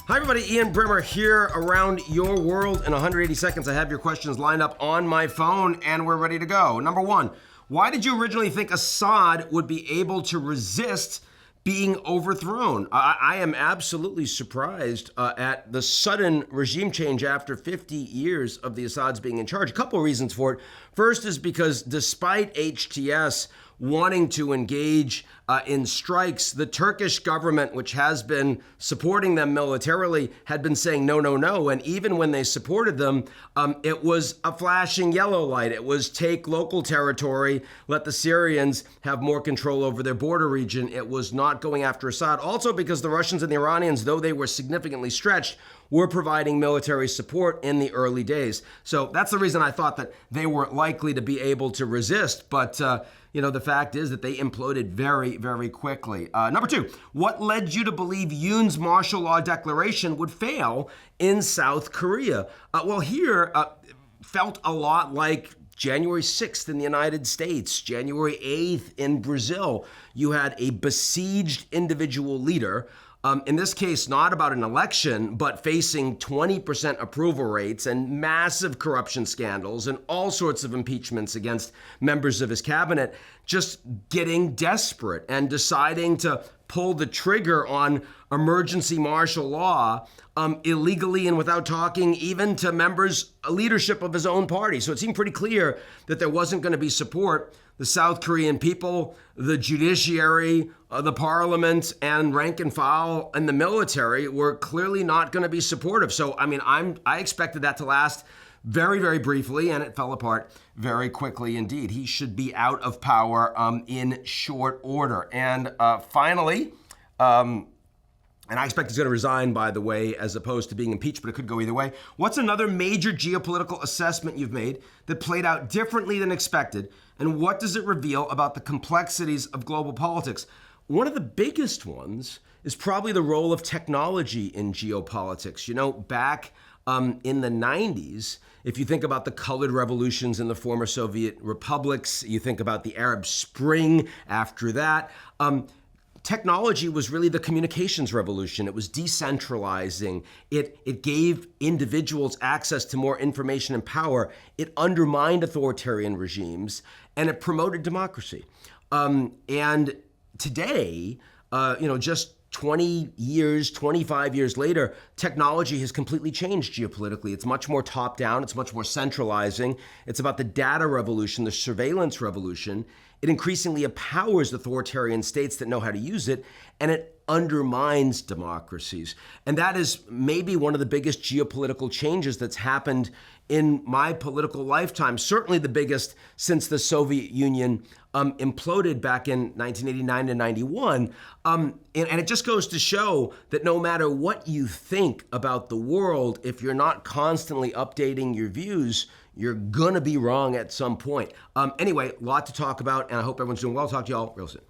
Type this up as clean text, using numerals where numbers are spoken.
Hi everybody, Ian Bremmer here around your world. In 180 seconds, I have your questions lined up on my phone and we're ready to go. Number one, why did you originally think Assad would be able to resist being overthrown? I am absolutely surprised at the sudden regime change after 50 years of the Assads being in charge. A couple of reasons for it. First is because despite HTS wanting to engage in strikes, the Turkish government, which has been supporting them militarily, had been saying no, no, no. And even when they supported them, it was a flashing yellow light. It was take local territory, let the Syrians have more control over their border region. It was not going after Assad. Also because the Russians and the Iranians, though they were significantly stretched, were providing military support in the early days. So that's the reason I thought that they were likely to be able to resist. But the fact is that they imploded very, very quickly. Number two, what led you to believe Yoon's martial law declaration would fail in South Korea? Here felt a lot like January 6th in the United States, January 8th in Brazil. You had a besieged individual leader, in this case, not about an election, but facing 20% approval rates and massive corruption scandals and all sorts of impeachments against members of his cabinet, just getting desperate and deciding to pull the trigger on emergency martial law illegally and without talking even to leadership of his own party. So it seemed pretty clear that there wasn't going to be support. The South Korean people, the judiciary, the parliament, and rank and file and the military were clearly not going to be supportive. So, I expected that to last very, very briefly, and it fell apart very quickly indeed. He should be out of power in short order. And finally, and I expect he's going to resign, by the way, as opposed to being impeached, but it could go either way. What's another major geopolitical assessment you've made that played out differently than expected? And what does it reveal about the complexities of global politics? One of the biggest ones is probably the role of technology in geopolitics. Back in the 90s, if you think about the colored revolutions in the former Soviet republics, you think about the Arab Spring after that, technology was really the communications revolution. It was decentralizing. It gave individuals access to more information and power. It undermined authoritarian regimes, and it promoted democracy. And today, just 20 years, 25 years later, technology has completely changed geopolitically. It's much more top-down. It's much more centralizing. It's about the data revolution, the surveillance revolution. It increasingly empowers authoritarian states that know how to use it, and it undermines democracies. And that is maybe one of the biggest geopolitical changes that's happened in my political lifetime, certainly the biggest since the Soviet Union imploded back in 1989 to 91. And it just goes to show that no matter what you think about the world, if you're not constantly updating your views, you're gonna be wrong at some point. Anyway, a lot to talk about, and I hope everyone's doing well. Talk to y'all real soon.